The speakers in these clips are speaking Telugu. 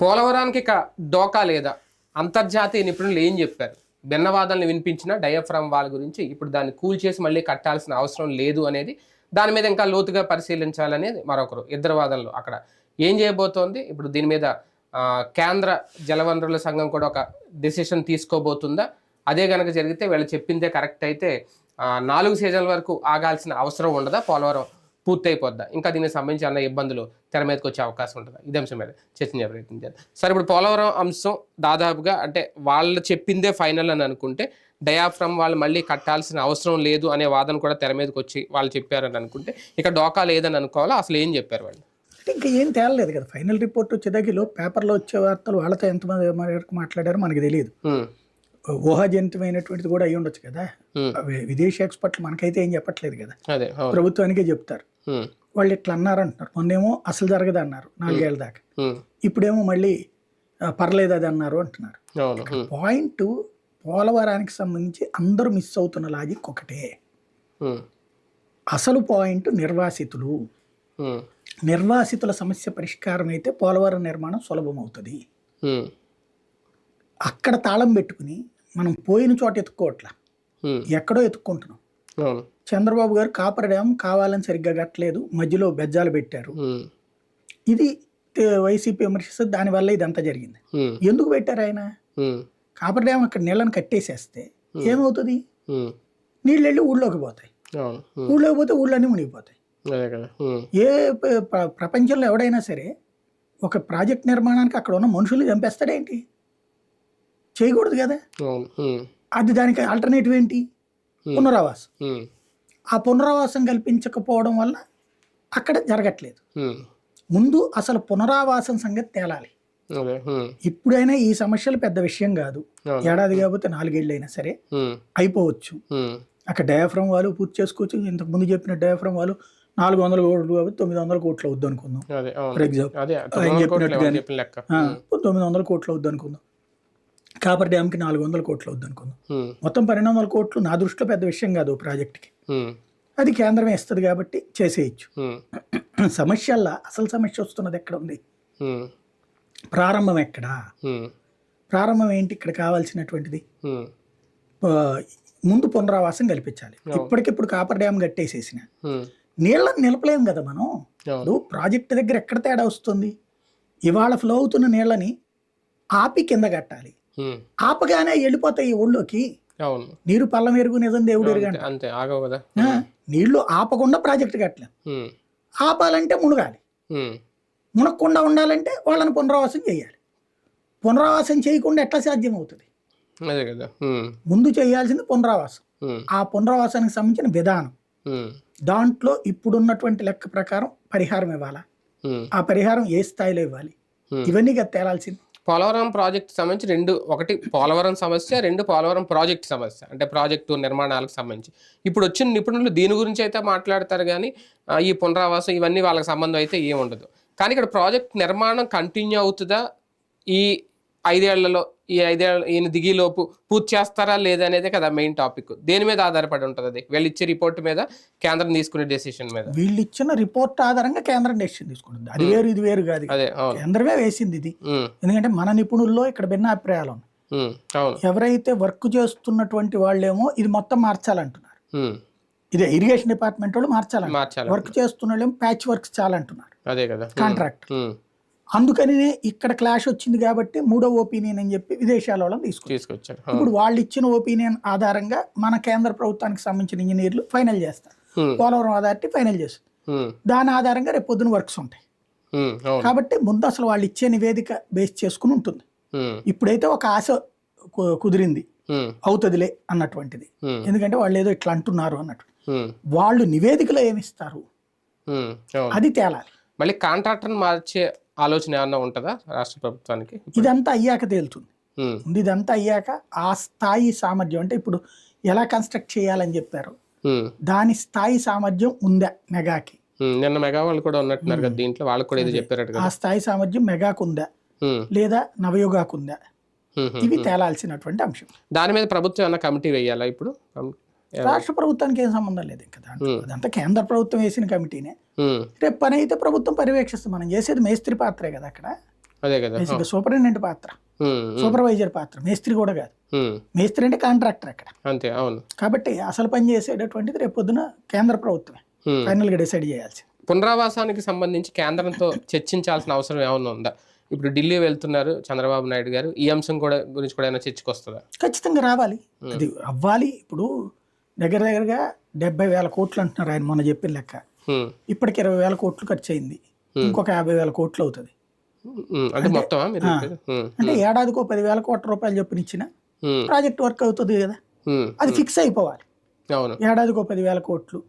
పోలవరానికి ఇక డోకా లేదా? అంతర్జాతీయ నిపుణులు ఏం చెప్పారు? భిన్నవాదాలను వినిపించిన డయాఫ్రామ్ వాల్ గురించి ఇప్పుడు దాన్ని కూల్చేసి మళ్ళీ కట్టాల్సిన అవసరం లేదు అనేది, దాని మీద ఇంకా లోతుగా పరిశీలించాలనేది మరొకరు. ఇద్దరు వాదనలు అక్కడ ఏం చేయబోతోంది ఇప్పుడు దీని మీద కేంద్ర జలవనరుల సంఘం కూడా ఒక డెసిషన్ తీసుకోబోతుందా? అదే కనుక జరిగితే వీళ్ళు చెప్పిందే కరెక్ట్ అయితే 4 సీజన్ల వరకు ఆగాల్సిన అవసరం ఉండదా? పోలవరం పూర్తయిపోద్దా? ఇంకా దీనికి సంబంధించి అన్న ఇబ్బందులు తెర మీదకి వచ్చే అవకాశం ఉంటుందా? ఇదే అంశం మీద చర్చించే ప్రయత్నం చేద్దాం. సరే, ఇప్పుడు పోలవరం అంశం దాదాపుగా అంటే వాళ్ళు చెప్పిందే ఫైనల్ అని అనుకుంటే, డయాఫ్రమ్ వాళ్ళు మళ్ళీ కట్టాల్సిన అవసరం లేదు అనే వాదన కూడా తెర మీదకి వచ్చి వాళ్ళు చెప్పారని అనుకుంటే, ఇక డోకా లేదని అనుకోవాలా? అసలు ఏం చెప్పారు వాళ్ళు? ఇంకా ఏం తేలలేదు కదా. ఫైనల్ రిపోర్ట్ వచ్చేదాకిలో పేపర్లో వచ్చే వార్తలు వాళ్ళతో ఎంతమంది వరకు మాట్లాడారో మనకి తెలియదు. ఊహాజనితమైనటువంటిది కూడా అయి ఉండొచ్చు కదా. విదేశీ ఎక్స్పర్ట్లు మనకైతే ఏం చెప్పట్లేదు కదా, ప్రభుత్వానికే చెప్తారు. వాళ్ళు ఇట్లా అన్నారు అంటున్నారు. మొన్నేమో అసలు జరగదు అన్నారు 4 ఏళ్ల దాకా, ఇప్పుడేమో మళ్ళీ పర్లేదు అది అన్నారు అంటున్నారు. పాయింట్ పోలవరానికి సంబంధించి అందరూ మిస్ అవుతున్న లాజిక్ ఒకటే. అసలు పాయింట్ నిర్వాసితులు. నిర్వాసితుల సమస్య పరిష్కారం అయితే పోలవరం నిర్మాణం సులభం అవుతుంది. అక్కడ తాళం పెట్టుకుని మనం పోయిన చోట ఎత్తుక్కోవట్లా, ఎక్కడో ఎత్తుక్కుంటున్నాం. చంద్రబాబు గారు కాపర్ డ్యామ్ కావాలని సరిగ్గా కట్టలేదు, మధ్యలో బెజ్జాలు పెట్టారు. ఇది వైసీపీ విమర్శిస్తుంది, దానివల్ల ఇదంతా జరిగింది. ఎందుకు పెట్టారు ఆయన? కాపర్ డ్యామ్ అక్కడ నీళ్ళని కట్టేసేస్తే ఏమవుతుంది? నీళ్ళు వెళ్ళి ఊళ్ళోకి పోతాయి, ఊళ్ళోకి పోతే ఊళ్ళన్నీ మునిగిపోతాయి. ఏ ప్రపంచంలో ఎవడైనా సరే ఒక ప్రాజెక్ట్ నిర్మాణానికి అక్కడ ఉన్న మనుషుల్ని చంపేస్తాడేంటి? చేయకూడదు కదా. అది దానికి ఆల్టర్నేటివ్ ఏంటి? పునరావాసం. ఆ పునరావాసం కల్పించకపోవడం వల్ల అక్కడ జరగట్లేదు. ముందు అసలు పునరావాసం సంగతి తేలాలి. ఇప్పుడైనా ఈ సమస్యలు పెద్ద విషయం కాదు. ఏడాది కాకపోతే 4 ఏళ్ళు అయినా సరే అయిపోవచ్చు. అక్కడ డయాఫ్రామ్ వాళ్ళు పూర్తి చేసుకోవచ్చు. ఇంతకు ముందు చెప్పిన డయాఫ్రామ్ వాళ్ళు 400 కోట్లు కాబట్టి 900 కోట్లు అవుద్దు అనుకుందాం. ఫర్ ఎగ్జాంపుల్ ఆయన చెప్పినట్టుగానే 900 కోట్లు అవుద్దు అనుకుందాం. కాపర్ డ్యామ్కి 400 కోట్లు అవుద్దు అనుకుందాం. మొత్తం 1200 కోట్లు నా దృష్టిలో పెద్ద విషయం కాదు ప్రాజెక్ట్కి. అది కేంద్రమే ఇస్తుంది కాబట్టి చేసేయచ్చు. సమస్యల్లా అసలు సమస్య వస్తున్నది ఎక్కడ ఉంది? ప్రారంభం ఎక్కడా? ప్రారంభం ఏంటి ఇక్కడ కావాల్సినటువంటిది? ముందు పునరావాసం కల్పించాలి. ఇప్పటికిప్పుడు కాపర్ డ్యామ్ కట్టేసేసిన నీళ్ళని నిలపలేము కదా మనం. ఇప్పుడు ప్రాజెక్ట్ దగ్గర ఎక్కడ తేడా వస్తుంది? ఇవాళ ఫ్లో అవుతున్న నీళ్ళని ఆపి కింద కట్టాలి. ఆపగానే వెళ్ళిపోతాయి ఊళ్ళోకి. నీరు పల్లం ఎరుగు నిజం దేవుడు ఎరుగంట. నీళ్లు ఆపకుండా ప్రాజెక్ట్ కట్టలేం. ఆపాలంటే మునగాలి. మునగకుండా ఉండాలంటే వాళ్ళని పునరావాసం చేయాలి. పునరావాసం చేయకుండా ఎట్లా సాధ్యం అవుతుంది? ముందు చేయాల్సింది పునరావాసం. ఆ పునరావాసానికి సంబంధించిన విధానం, దాంట్లో ఇప్పుడున్నటువంటి లెక్క ప్రకారం పరిహారం ఇవ్వాలా, ఆ పరిహారం ఏ స్థాయిలో ఇవ్వాలి, ఇవన్నీ కదా తేలాల్సింది. పోలవరం ప్రాజెక్ట్ సంబంధించి 2, ఒకటి పోలవరం సమస్య, 2 పోలవరం ప్రాజెక్ట్ సమస్య. అంటే ప్రాజెక్టు నిర్మాణాలకు సంబంధించి ఇప్పుడు వచ్చిన నిపుణులు దీని గురించి అయితే మాట్లాడతారు, కానీ ఈ పునరావాసం ఇవన్నీ వాళ్ళకి సంబంధం అయితే ఏముండదు. కానీ ఇక్కడ ప్రాజెక్ట్ నిర్మాణం కంటిన్యూ అవుతుందా? ఈ 5 ఏళ్లలో ఈయన దిగిలోపు పూర్తి చేస్తారా లేదా అనేది కదా మెయిన్ టాపిక్. దేని మీద ఆధారపడి ఉంటుంది? అది వీళ్ళు ఇచ్చే రిపోర్ట్ మీద, కేంద్రం తీసుకునే డెసిషన్ మీద. వీళ్ళు ఇచ్చిన రిపోర్ట్ ఆధారంగా కేంద్రం డెసిషన్ తీసుకుంటుంది. అది వేరు ఇది వేరు కాదు. కేంద్రమే వేసింది ఇది. ఎందుకంటే మన నిపుణుల్లో ఇక్కడ భిన్నాభిప్రాయాలు ఉన్నాయి. ఎవరైతే వర్క్ చేస్తున్నటువంటి వాళ్ళేమో ఇది మొత్తం మార్చాలంటున్నారు. ఇదే ఇరిగేషన్ డిపార్ట్మెంట్ వాళ్ళు మార్చాలంటారు. వర్క్ చేస్తున్న వాళ్ళేమో ప్యాచ్ వర్క్స్ చాలంటున్నారు. అదే కదా కాంట్రాక్ట్. అందుకని ఇక్కడ క్లాష్ వచ్చింది కాబట్టి 3వ ఒపీనియన్ అని చెప్పి విదేశాల వాళ్ళని తీసుకొచ్చారు. ఇప్పుడు వాళ్ళు ఇచ్చిన ఒపీనియన్ ఆధారంగా మన కేంద్ర ప్రభుత్వానికి సంబంధించిన ఇంజనీర్లు ఫైనల్ చేస్తారు. పోలవరం అథారిటీ ఫైనల్ చేస్తుంది. దాని ఆధారంగా రేపు పొద్దున వర్క్స్ ఉంటాయి. కాబట్టి ముందు అసలు వాళ్ళు ఇచ్చే నివేదిక బేస్ చేసుకుని ఉంటుంది. ఇప్పుడైతే ఒక ఆశ కుదిరింది, అవుతుందిలే అన్నటువంటిది. ఎందుకంటే వాళ్ళు ఏదో ఇట్లా అంటున్నారు అన్నట్టు. వాళ్ళు నివేదికలో ఏమిస్తారు అది తేలాలి. మళ్ళీ కాంట్రాక్టర్ మార్చే ఆలోచన ఏమన్నా ఉంటుందా రాష్ట్ర ప్రభుత్వానికి? ఇదంతా అయ్యాక తేలుతుంది. ఇదంతా అయ్యాక ఆ స్థాయి సామర్థ్యం, అంటే ఇప్పుడు ఎలా కన్స్ట్రక్ట్ చేయాలని చెప్పారు, దాని స్థాయి సామర్థ్యం ఉందా మెగాకి? నిన్న మెగా వాళ్ళు కూడా ఉన్నట్టున్నారు కదా దీంట్లో, వాళ్ళకి కూడా ఇది చెప్పారు. ఆ స్థాయి సామర్థ్యం మెగాకు ఉందా లేదా నవయుగాకు ఉందా? ఇవి తేలాల్సినటువంటి అంశం. దాని మీద ప్రభుత్వం ఏమన్నా కమిటీ వేయాలా? ఇప్పుడు రాష్ట్ర ప్రభుత్వానికి ఏం సంబంధం లేదు కదా. అదంతా కేంద్ర ప్రభుత్వం వేసిన కమిటీనే. రేపు పని అయితే ప్రభుత్వం పర్యవేక్షిస్తుంది. మనం చేసేది మేస్త్రి పాత్రే కదా అక్కడ. అదే కదా. బేసిక్గా సూపరింటెండెంట్ పాత్ర, సూపర్వైజర్ పాత్ర, మేస్త్రి కూడా కాదు. మేస్త్రి అంటే కాంట్రాక్టర్ అక్కడ. అంతే, అవును. కాబట్టి అసలు పని చేసేటటువంటిది రేపు పొద్దున కేంద్ర ప్రభుత్వమే ఫైనల్ గా డిసైడ్ చేయాల్సి. పునరావాసానికి సంబంధించి కేంద్రంతో చర్చించాల్సిన అవసరం ఏమైనా ఉందా? ఇప్పుడు ఢిల్లీ వెళ్తున్నారు చంద్రబాబు నాయుడు గారు, ఈ అంశం గురించి కూడా ఏమైనా చర్చకు వస్తుందా? ఖచ్చితంగా రావాలి, అది అవ్వాలి. ఇప్పుడు దగ్గరగా 70,000 కోట్లు అంటున్నారు ఆయన మొన్న చెప్పిన లెక్క. ఇప్పటికి 20,000 కోట్లు ఖర్చు అయింది, ఇంకొక 50,000 కోట్లు అవుతుంది. అంటే ఏడాదికో 10,000 కోట్ల రూపాయలు చొప్పున ఇచ్చిన ప్రాజెక్ట్ వర్క్ అవుతుంది కదా. అది ఫిక్స్ అయిపోవాలి. ఏడాదికో 10,000 కోట్లు,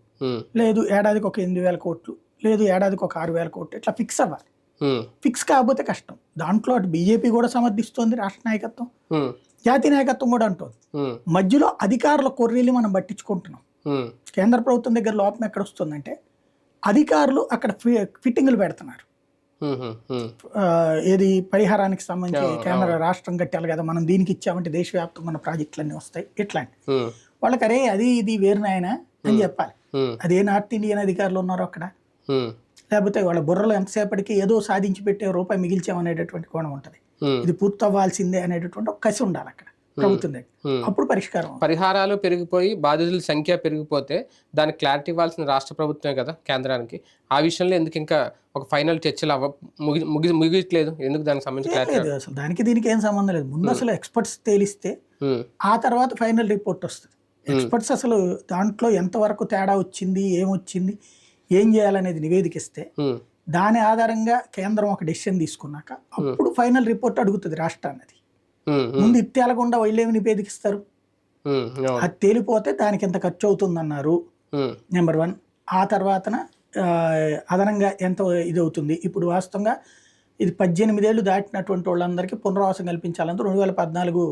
లేదు ఏడాదికి ఒక 8,000 కోట్లు, లేదు ఏడాదికి ఒక 6,000 కోట్లు, ఇట్లా ఫిక్స్ అవ్వాలి. ఫిక్స్ కాకపోతే కష్టం. దాంట్లో అటు బీజేపీ కూడా సమర్థిస్తోంది, రాష్ట్ర నాయకత్వం, జాతీయ నాయకత్వం కూడా అంటోంది. మధ్యలో అధికారుల కొర్రీలు మనం పట్టించుకుంటున్నాం. కేంద్ర ప్రభుత్వం దగ్గర లోపం ఎక్కడ వస్తుందంటే అధికారులు అక్కడ ఫిట్టింగ్లు పెడుతున్నారు. ఏది పరిహారానికి సంబంధించి కేంద్ర రాష్ట్రం కట్టాలి కదా, మనం దీనికి ఇచ్చామంటే దేశవ్యాప్తంగా మన ప్రాజెక్టులన్నీ వస్తాయి ఇట్లాంటి వాళ్ళకి. అరే అది ఇది వేరు నాయన అని చెప్పాలి. అదే నార్త్ ఇండియన్ అధికారులు ఉన్నారు అక్కడ, లేకపోతే వాళ్ళ బుర్రలో ఎంతసేపటికి ఏదో సాధించి పెట్టే రూపాయి మిగిల్చామనేటటువంటి కోణం ఉంటుంది. ఇది పూర్తవ్వాల్సిందే అనేటటువంటి ఒక కసి ఉండాలి అక్కడ ప్రభుత్వం దగ్గర, అప్పుడు పరిష్కారం. పరిహారాలు పెరిగిపోయి బాధితుల సంఖ్య పెరిగిపోతే దానికి క్లారిటీ ఇవ్వాల్సిన రాష్ట్ర ప్రభుత్వమే కదా కేంద్రానికి. ఆ విషయంలో ఎందుకు ఇంకా ఒక ఫైనల్ చర్చలు ముగియట్లేదు? ఎందుకు దానికి సంబంధించి క్లారిటీ? అసలు దానికి దీనికి ఏం సంబంధం లేదు. ముందు అసలు ఎక్స్పర్ట్స్ తేలిస్తే ఆ తర్వాత ఫైనల్ రిపోర్ట్ వస్తుంది. ఎక్స్పర్ట్స్ అసలు దాంట్లో ఎంతవరకు తేడా వచ్చింది, ఏమొచ్చింది, ఏం చేయాలనేది నివేదికిస్తే దాని ఆధారంగా కేంద్రం ఒక డెసిషన్ తీసుకున్నాక అప్పుడు ఫైనల్ రిపోర్ట్ అడుగుతుంది రాష్ట్రాన్ని. ముందు ఇత్యాలకుండా వీళ్ళేమి నివేదికిస్తారు, అది తేలిపోతే దానికి ఎంత ఖర్చు అవుతుందన్నారు నెంబర్ 1. ఆ తర్వాతన అదనంగా ఎంత ఇది అవుతుంది. ఇప్పుడు వాస్తవంగా ఇది 18 ఏళ్ళు దాటినటువంటి వాళ్ళందరికీ పునరావాసం కల్పించాలంటే 2014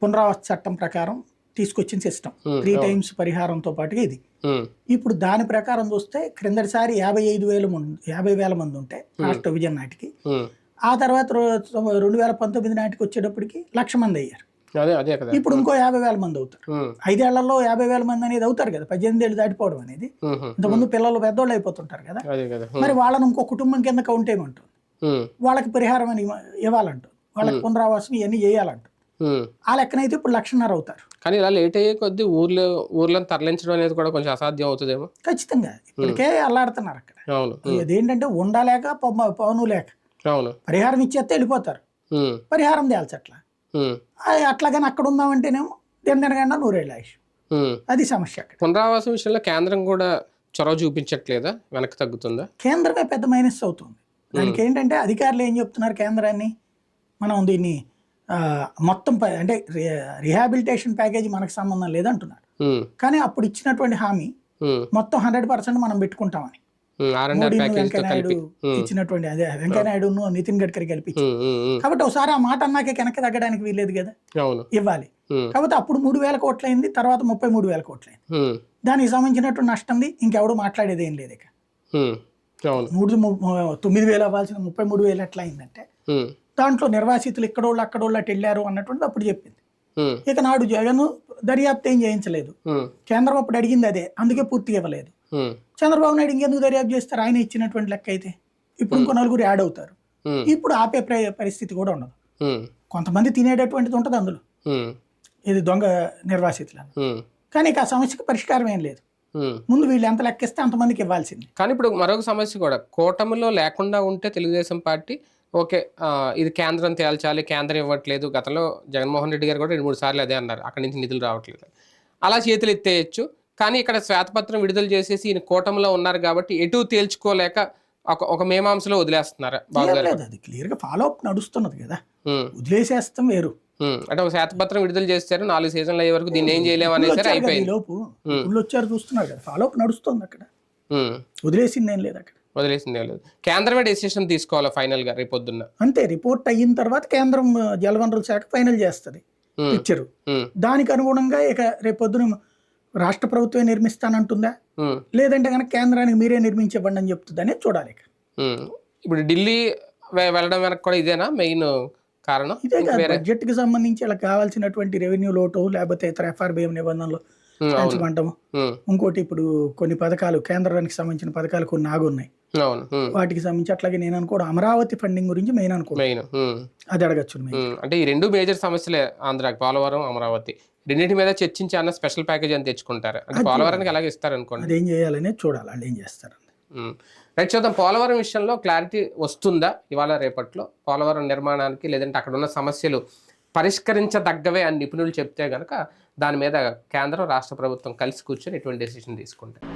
పునరావాస చట్టం ప్రకారం తీసుకొచ్చిన సిస్టమ్ 3 times పరిహారంతో పాటుగా ఇది. ఇప్పుడు దాని ప్రకారం చూస్తే క్రిందటిసారి 50,000 మంది ఉంటే రాష్ట్ర విభజన నాటికి, ఆ తర్వాత 2019 నాటికి వచ్చేటప్పటికి 1,00,000 మంది అయ్యారు. ఇప్పుడు ఇంకో 50,000 మంది అవుతారు. 5 ఏళ్లలో 50,000 మంది అనేది అవుతారు కదా. 18 ఏళ్ళు దాటిపోవడం అనేది, ఇంతకుముందు పిల్లలు పెద్దోళ్ళు అయిపోతుంటారు కదా. మరి వాళ్ళని ఇంకో కుటుంబం కింద కౌంట్ ఏమంటుంది, వాళ్ళకి పరిహారం అని ఇవ్వాలంటుంది, వాళ్ళకి పునరావాసం ఇవన్నీ చేయాలంటుంది. ఆ లెక్కనైతే ఇప్పుడు 1,00,000 అవుతారు. కానీ ఇలా లేట్ అయ్యే కొద్ది ఊర్లను తరలించడం అనేది కూడా కొంచెం అసాధ్యం అవుతుందేమో. ఖచ్చితంగా ఇప్పటికే అల్లాడుతున్నారు అక్కడ. అదేంటంటే ఉండలేక పవను లేక పరిహారం ఇచ్చేస్తే వెళ్ళిపోతారు, పరిహారం తేల్చి అట్లా అట్లాగని అక్కడ ఉందామంటేనేమో తినగండా 100 ఏళ్ళ ఆయుష్. అది సమస్య. పునరావాసం విషయంలో కేంద్రం కూడా చొరవ చూపించట్లేదా? వెనక్కి తగ్గుతుందా? కేంద్రమే పెద్ద మైనస్ అవుతుంది. దానికి ఏంటంటే అధికారులు ఏం చెప్తున్నారు, కేంద్రాన్ని మనం దీన్ని మొత్తం అంటే రిహాబిలిటేషన్ ప్యాకేజీ మనకు సంబంధం లేదంటున్నారు. కానీ అప్పుడు ఇచ్చినటువంటి హామీ మొత్తం 100% మనం పెట్టుకుంటామని వెంకయ్యనాయుడు ఇచ్చినటువంటి, అదే వెంకయ్యనాయుడు నితిన్ గడ్కరీ కలిపి. కాబట్టి ఒకసారి ఆ మాట అన్నాకే వెనక్కి తగ్గడానికి వీల్లేదు కదా, ఇవ్వాలి. కాబట్టి అప్పుడు 3,000 కోట్లు అయింది, తర్వాత 33,000 కోట్లు అయింది. దానికి సంబంధించినటువంటి నష్టంది ఇంకెవడు మాట్లాడేది ఏం లేదు. ఇక 9,000 అవ్వాల్సిన 33,000 ఎట్లా అయిందంటే దాంట్లో నిర్వాసితులు ఇక్కడోళ్ళు అక్కడోళ్ళు అటు వెళ్ళారు అన్నటువంటి అప్పుడు చెప్పింది. ఇక నాడు జగన్ దర్యాప్తు ఏం చేయించలేదు, కేంద్రం అప్పుడు అడిగింది అదే, అందుకే పూర్తిగా ఇవ్వలేదు. చంద్రబాబు నాయుడు ఇంకెందుకు దర్యాప్తు చేస్తారు, ఆయన ఇచ్చినటువంటి లెక్క అయితే. ఇప్పుడు ఇంకో 9 యాడ్ అవుతారు, ఇప్పుడు ఆపే పరిస్థితి కూడా ఉండదు. కొంతమంది తినేటటువంటిది ఉంటుంది అందులో, ఇది దొంగ నిర్వాసితులను. కానీ ఇక ఆ సమస్యకు పరిష్కారం ఏం లేదు. ముందు వీళ్ళు ఎంత లెక్కిస్తే అంతమందికి ఇవ్వాల్సింది. కానీ ఇప్పుడు మరొక సమస్య కూడా, కూటమిలో లేకుండా ఉంటే తెలుగుదేశం పార్టీ ఓకే ఇది కేంద్రం తేల్చాలి, కేంద్రం ఇవ్వట్లేదు. గతంలో జగన్మోహన్ రెడ్డి గారు కూడా 2-3 సార్లు అదే అన్నారు, అక్కడి నుంచి నిధులు రావట్లేదు. అలా చేతులు ఎత్తేయచ్చు. కానీ ఇక్కడ శ్వేతపత్రం విడుదల చేసేసి ఈయన కూటమిలో ఉన్నారు కాబట్టి ఎటు తేల్చుకోలేక ఒక మేమాంసలో వదిలేస్తున్నారు. అది క్లియర్ గా ఫాలో అప్ నడుస్తున్నది కదా, వదిలేసేస్తాం వేరు. అంటే ఒక శ్వేతపత్రం విడుదల చేస్తారు, 4 సీజన్లు అయ్యే వరకు దీన్ని ఏం చేయలేము అనేసరి అయిపోయింది. లోపు వచ్చారు చూస్తున్నారు కదా, ఫాలో అప్ నడుస్తుంది అక్కడ, వదిలేసింది ఏం లేదు అక్కడ. వదిలేసిందే లేదు, కేంద్రమే డెసిషన్ తీసుకోవాలి ఫైనల్ గా రేపొద్దున్న. అంతే, రిపోర్ట్ అయిన తర్వాత కేంద్రం జలవనరుల శాఖ ఫైనల్ చేస్తుంది పిక్చరు. దానికి అనుగుణంగా ఇక రేపొద్దున రాష్ట్ర ప్రభుత్వమే నిర్మిస్తానంటుందా, లేదంటే కనుక కేంద్రానికి మీరే నిర్మించబడి అని చెప్తుంది అనేది చూడాలి. ఇప్పుడు ఢిల్లీ వెళ్ళడం వెనక కూడా ఇదేనా మెయిన్ కారణం? ఇదే కాదు, బడ్జెట్ కి సంబంధించి ఇలా కావాల్సినటువంటి రెవెన్యూ లోటు లేకపోతే ఇతర FRBM నిబంధనలు పెంచమంటాము. ఇంకోటి ఇప్పుడు కొన్ని పథకాలు కేంద్రానికి సంబంధించిన పథకాలు కొన్ని ఆగున్నాయి, వాటికి సంబంధించి అట్లాగే నేను అనుకోవడం అమరావతి ఫండింగ్ గురించి మెయిన్ అనుకోవడం అది అడగచ్చు. అంటే ఈ రెండు మేజర్ సమస్యలే ఆంధ్రాకి, పోలవరం అమరావతి రెండింటి మీద చర్చించి అన్న స్పెషల్ ప్యాకేజ్ అని తెచ్చుకుంటారు. అంటే పోలవరానికి ఎలాగ ఇస్తారు అనుకోండి, అదేం చేయాలనేది చూడాలి వాళ్ళు ఏం చేస్తారు. రైట్, చూద్దాం. పోలవరం విషయంలో క్లారిటీ వస్తుందా ఇవాళ రేపట్లో? పోలవరం నిర్మాణానికి లేదంటే అక్కడ ఉన్న సమస్యలు పరిష్కరించదగ్గవే అని నిపుణులు చెప్తే కనుక దాని మీద కేంద్రం రాష్ట్ర ప్రభుత్వం కలిసి కూర్చొని ఎటువంటి డెసిషన్ తీసుకుంటారు.